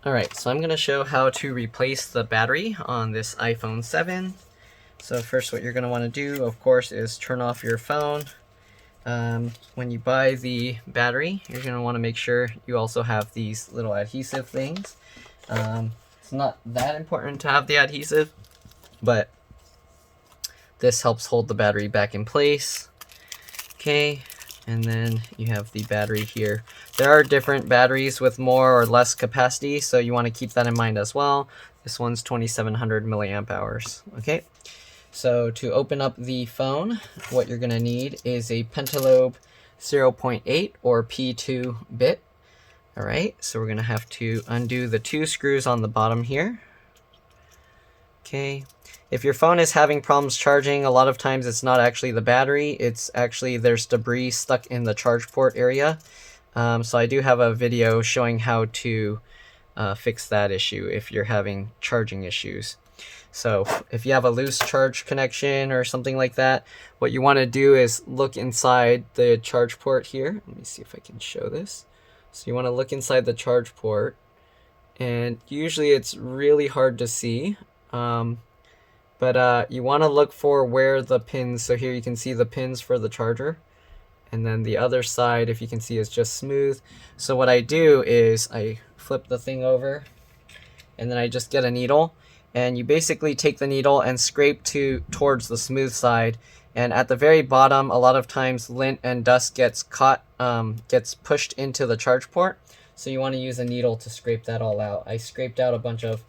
Alright, so I'm going to show how to replace the battery on this iPhone 7. So first what you're going to want to do, of course, is turn off your phone. When you buy the battery, you're going to want to make sure you also have these little adhesive things. It's not that important to have the adhesive, but this helps hold the battery back in place. Okay, and then you have the battery here. There are different batteries with more or less capacity, so you want to keep that in mind as well. This one's 2700 milliamp hours. Okay, so to open up the phone, what you're going to need is a pentalobe 0.8 or P2 bit. All right, so we're going to have to undo the 2 screws on the bottom here. Okay, if your phone is having problems charging, a lot of times it's not actually the battery, it's actually there's debris stuck in the charge port area. So I do have a video showing how to fix that issue if you're having charging issues. So if you have a loose charge connection or something like that, what you want to do is look inside the charge port here. Let me see if I can show this. So you want to look inside the charge port, and usually it's really hard to see. But you want to look for where the pins, so here you can see the pins for the charger, and then the other side, if you can see, is just smooth. So what I do is I flip the thing over, and then I just get a needle, and you basically take the needle and scrape towards the smooth side, and at the very bottom, a lot of times lint and dust gets caught, gets pushed into the charge port, so you want to use a needle to scrape that all out. I scraped out a bunch of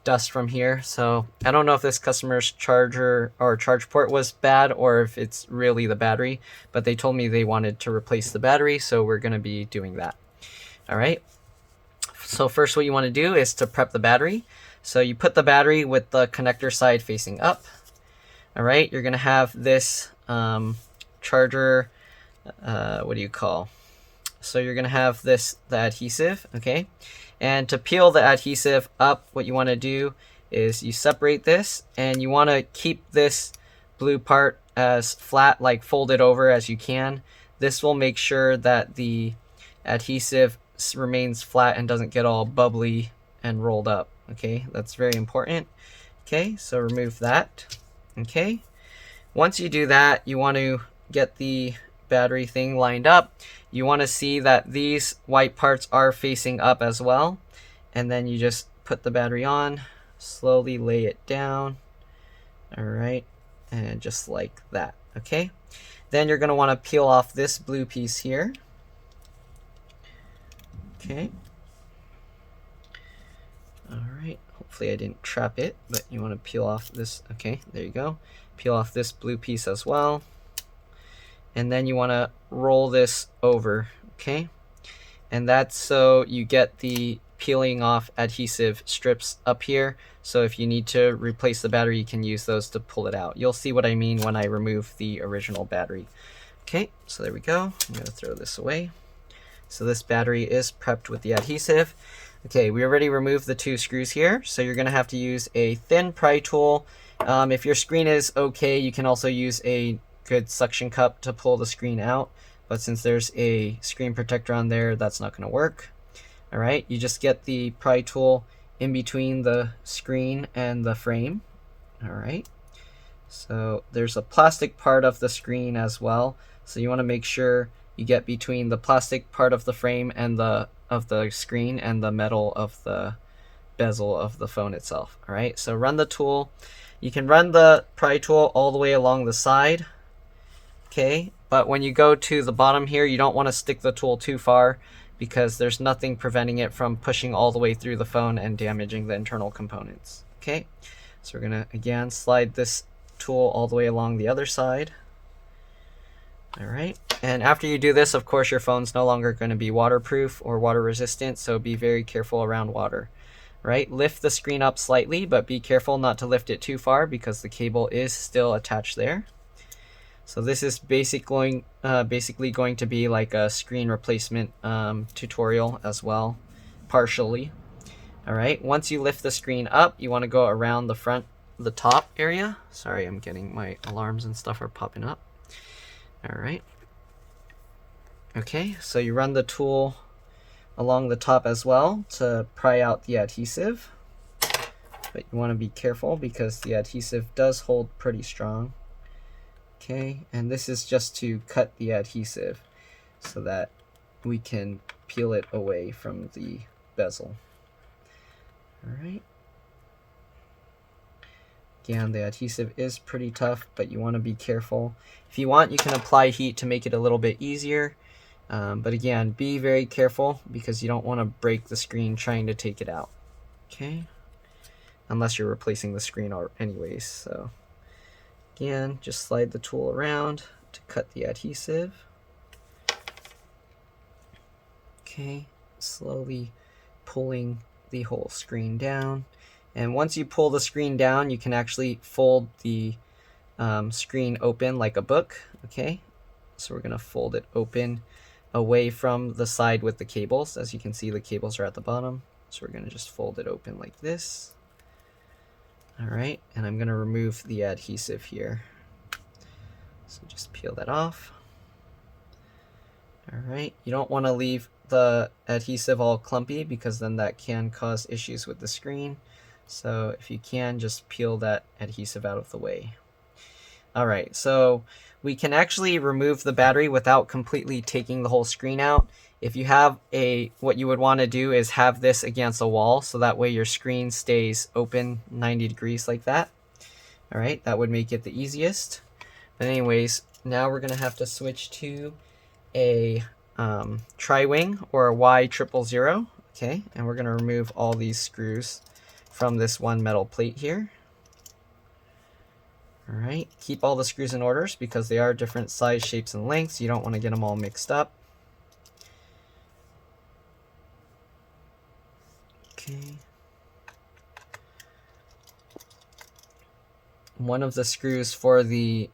dust from here, so I don't know if this customer's charger or charge port was bad or if it's really the battery, but they told me they wanted to replace the battery, so we're going to be doing that. All right, so first what you want to do is to prep the battery. So you put the battery with the connector side facing up. All right, you're going to have this charger, what do you call? So you're going to have the adhesive, okay? And to peel the adhesive up, what you want to do is you separate this, and you want to keep this blue part as flat, like folded over as you can. This will make sure that the adhesive remains flat and doesn't get all bubbly and rolled up, okay? That's very important. Okay, so remove that. Okay, once you do that, you want to get the battery thing lined up. You want to see that these white parts are facing up as well, and then you just put the battery on, slowly lay it down. All right, and just like that. Okay, then you're going to want to peel off this blue piece here. Okay, all right, hopefully I didn't trap it, but you want to peel off this. Okay, there you go. Peel off this blue piece as well, and then you want to roll this over, okay? And that's so you get the peeling off adhesive strips up here, so if you need to replace the battery, you can use those to pull it out. You'll see what I mean when I remove the original battery. Okay, so there we go. I'm going to throw this away. So this battery is prepped with the adhesive. Okay, we already removed the 2 screws here, so you're going to have to use a thin pry tool. If your screen is okay, you can also use a good suction cup to pull the screen out, but since there's a screen protector on there, that's not going to work. All right, you just get the pry tool in between the screen and the frame. All right, so there's a plastic part of the screen as well, so you want to make sure you get between the plastic part of the frame and the screen and the metal of the bezel of the phone itself. All right, so run the tool. You can run the pry tool all the way along the side. Okay, but when you go to the bottom here, you don't want to stick the tool too far because there's nothing preventing it from pushing all the way through the phone and damaging the internal components. Okay, so we're going to again slide this tool all the way along the other side. All right, and after you do this, of course, your phone's no longer going to be waterproof or water resistant, so be very careful around water. Right, lift the screen up slightly, but be careful not to lift it too far because the cable is still attached there. So this is basically going to be like a screen replacement tutorial as well, partially. All right, once you lift the screen up, you want to go around the front, the top area. Sorry, I'm getting my alarms and stuff are popping up. All right. Okay, so you run the tool along the top as well to pry out the adhesive. But you want to be careful because the adhesive does hold pretty strong. Okay, and this is just to cut the adhesive so that we can peel it away from the bezel. All right. Again, the adhesive is pretty tough, but you want to be careful. If you want, you can apply heat to make it a little bit easier. But again, be very careful because you don't want to break the screen trying to take it out. Okay? Unless you're replacing the screen anyways. So again, just slide the tool around to cut the adhesive. Okay, slowly pulling the whole screen down. And once you pull the screen down, you can actually fold the screen open like a book. Okay, so we're going to fold it open away from the side with the cables. As you can see, the cables are at the bottom. So we're going to just fold it open like this. All right, and I'm going to remove the adhesive here. So just peel that off. All right, you don't want to leave the adhesive all clumpy because then that can cause issues with the screen. So if you can, just peel that adhesive out of the way. All right, so we can actually remove the battery without completely taking the whole screen out. If you have what you would want to do is have this against a wall, so that way your screen stays open 90 degrees like that. All right, that would make it the easiest. But anyways, now we're gonna have to switch to a tri-wing or a Y000. Okay, and we're gonna remove all these screws from this one metal plate here. All right, keep all the screws in orders because they are different size, shapes, and lengths. You don't want to get them all mixed up. Okay. One of the screws for the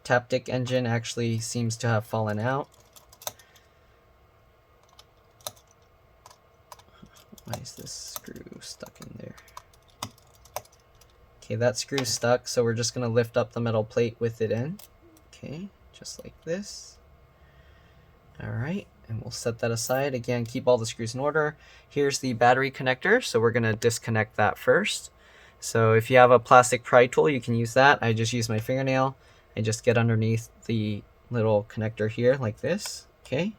taptic engine actually seems to have fallen out. Why is this screw stuck in there? Okay, that screw's stuck, so we're just going to lift up the metal plate with it in. Okay, just like this. All right, and we'll set that aside. Again, keep all the screws in order. Here's the battery connector, so we're going to disconnect that first. So if you have a plastic pry tool, you can use that. I just use my fingernail and just get underneath the little connector here like this. Okay,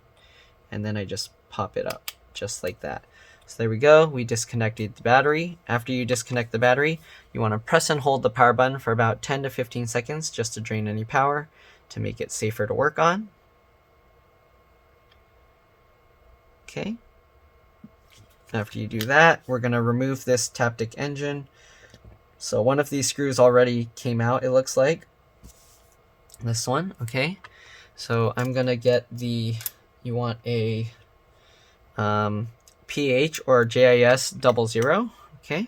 and then I just pop it up just like that. So there we go, we disconnected the battery. After you disconnect the battery, you want to press and hold the power button for about 10 to 15 seconds just to drain any power to make it safer to work on. Okay. After you do that, we're going to remove this taptic engine. So one of these screws already came out, it looks like. This one, okay. So I'm going to get you want a PH or JIS 00, okay?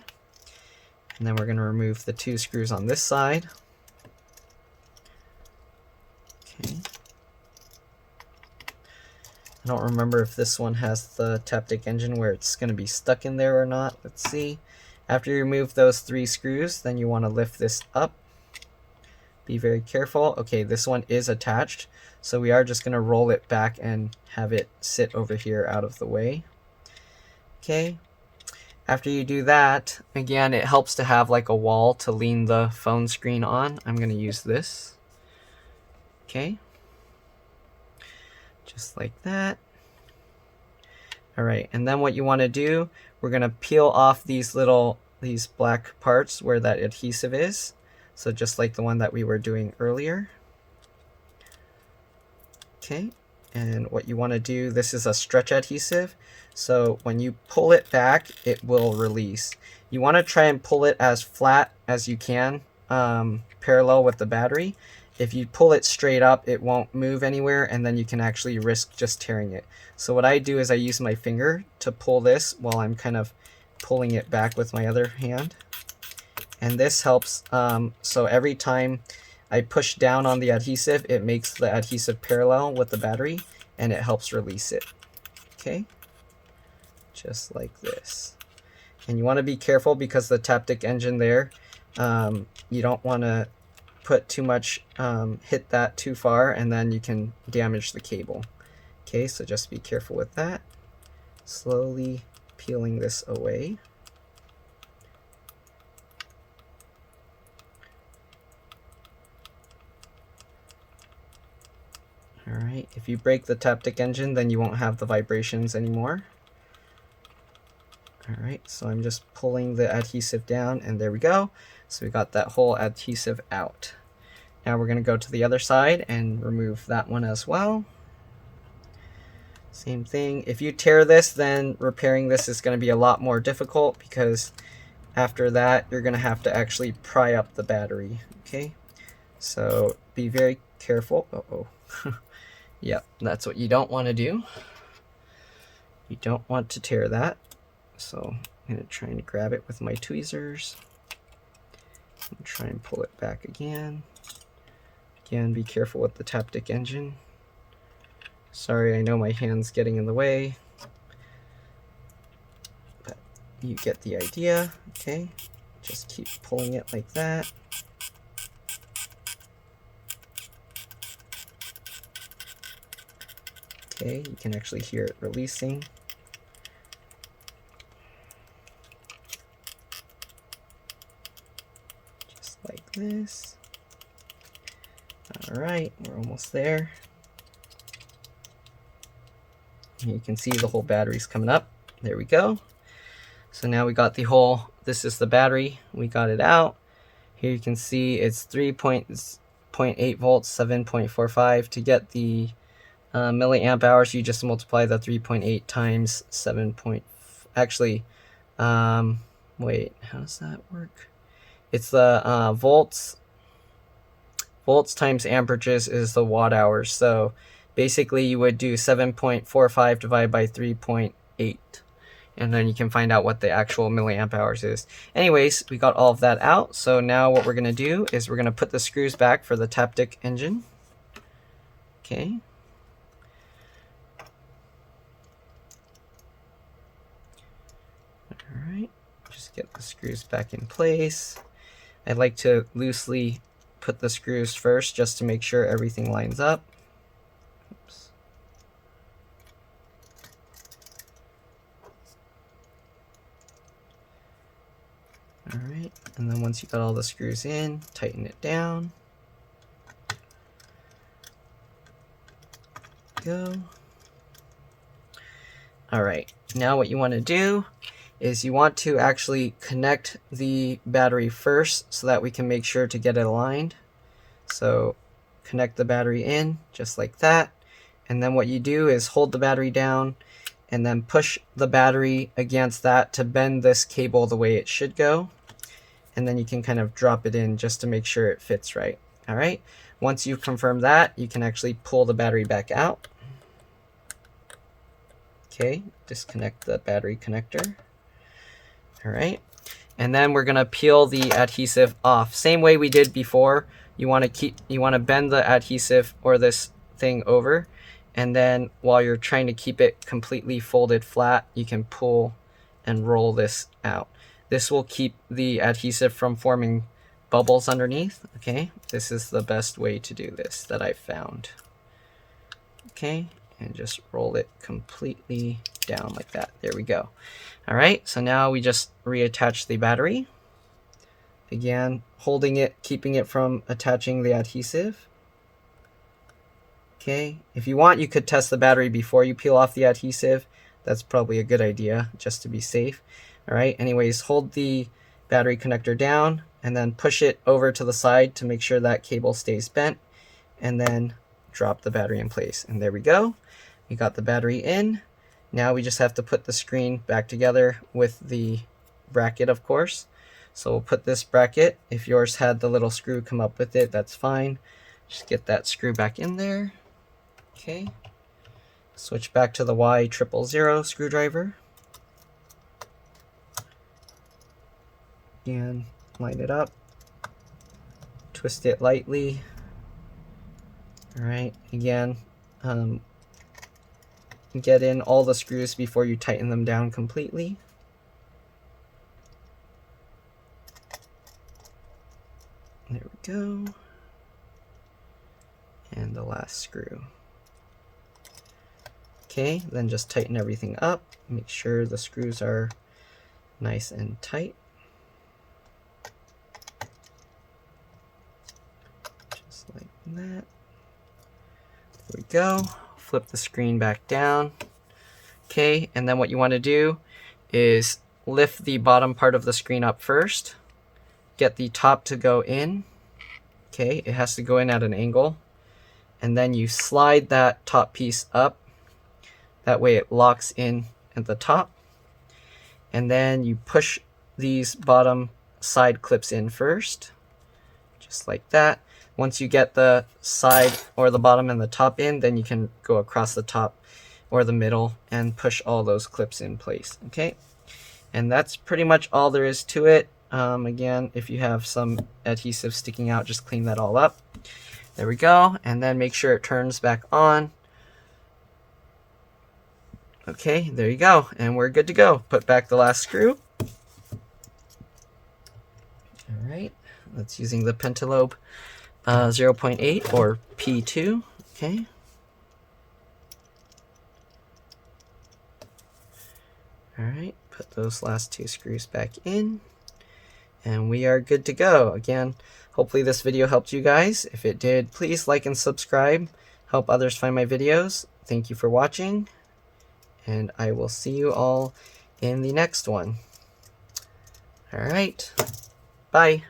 And then we're going to remove the two screws on this side. Okay. I don't remember if this one has the taptic engine where it's going to be stuck in there or not. Let's see. After you remove those three screws, then you want to lift this up. Be very careful. Okay, this one is attached, so we are just going to roll it back and have it sit over here out of the way. Okay, after you do that, again, it helps to have like a wall to lean the phone screen on. I'm going to use this. Okay, just like that. All right, and then what you want to do, we're going to peel off these black parts where that adhesive is. So just like the one that we were doing earlier. Okay, and what you want to do, this is a stretch adhesive. So when you pull it back, it will release. You want to try and pull it as flat as you can, parallel with the battery. If you pull it straight up, it won't move anywhere, and then you can actually risk just tearing it. So what I do is I use my finger to pull this while I'm kind of pulling it back with my other hand. And this helps, so every time I push down on the adhesive, it makes the adhesive parallel with the battery, and it helps release it. Okay, just like this. And you want to be careful because the taptic engine there, you don't want to put too much, hit that too far, and then you can damage the cable. Okay, so just be careful with that. slowly peeling this away. Alright, if you break the taptic engine, then you won't have the vibrations anymore. Alright, so I'm just pulling the adhesive down, and there we go. So we got that whole adhesive out. Now we're going to go to the other side and remove that one as well. Same thing. If you tear this, then repairing this is going to be a lot more difficult, because after that, you're going to have to actually pry up the battery. Okay, so be very careful. Uh-oh. Yep, that's what you don't want to do. You don't want to tear that. So I'm going to try and grab it with my tweezers and try and pull it back again. Again, be careful with the taptic engine. Sorry, I know my hand's getting in the way, but you get the idea. Okay, just keep pulling it like that. Okay, you can actually hear it releasing. Just like this. Alright, we're almost there. You can see the whole battery's coming up. There we go. So now we got the whole, this is the battery. We got it out. Here you can see it's 3.8 volts, 7.45. To get the milliamp hours, you just multiply the 3.8 times 7. Actually, wait, how does that work? It's the volts times amperages is the watt hours. So basically you would do 7.45 divided by 3.8, and then you can find out what the actual milliamp hours is. Anyways, we got all of that out. So now what we're going to do is we're going to put the screws back for the taptic engine. Okay. Alright, just get the screws back in place. I like to loosely put the screws first just to make sure everything lines up. Oops. Alright, and then once you got all the screws in, tighten it down. Go. Alright, now what you want to do is you want to actually connect the battery first so that we can make sure to get it aligned. So connect the battery in just like that, and then what you do is hold the battery down and then push the battery against that to bend this cable the way it should go, and then you can kind of drop it in just to make sure it fits right. Alright, once you confirm that, you can actually pull the battery back out. Okay, disconnect the battery connector. Alright, and then we're gonna peel the adhesive off. Same way we did before. You want to bend the adhesive or this thing over, and then while you're trying to keep it completely folded flat, you can pull and roll this out. This will keep the adhesive from forming bubbles underneath. Okay, this is the best way to do this that I've found. Okay, and just roll it completely down like that. There we go. Alright, so now we just reattach the battery. Again, holding it, keeping it from attaching the adhesive. Okay, if you want, you could test the battery before you peel off the adhesive. That's probably a good idea, just to be safe. Alright, anyways, hold the battery connector down and then push it over to the side to make sure that cable stays bent, and then drop the battery in place. And there we go. We got the battery in. Now we just have to put the screen back together with the bracket, of course. So we'll put this bracket. If yours had the little screw come up with it, that's fine. Just get that screw back in there. Okay. Switch back to the Y000 screwdriver. And line it up. Twist it lightly. Alright, again, get in all the screws before you tighten them down completely. There we go. And the last screw. Okay, then just tighten everything up. Make sure the screws are nice and tight. Just like that. There we go. Flip the screen back down. Okay, and then what you want to do is lift the bottom part of the screen up first. Get the top to go in. Okay, it has to go in at an angle. And then you slide that top piece up. That way it locks in at the top. And then you push these bottom side clips in first. Just like that. Once you get the side or the bottom and the top in, then you can go across the top or the middle and push all those clips in place. Okay, and that's pretty much all there is to it. Again, if you have some adhesive sticking out, just clean that all up. There we go, and then make sure it turns back on. Okay, there you go, and we're good to go. Put back the last screw. All right, that's using the Pentalobe 0.8 or P2. Okay. All right, put those last two screws back in, and we are good to go. Again, hopefully this video helped you guys. If it did, please like and subscribe. Help others find my videos. Thank you for watching, and I will see you all in the next one. All right, bye.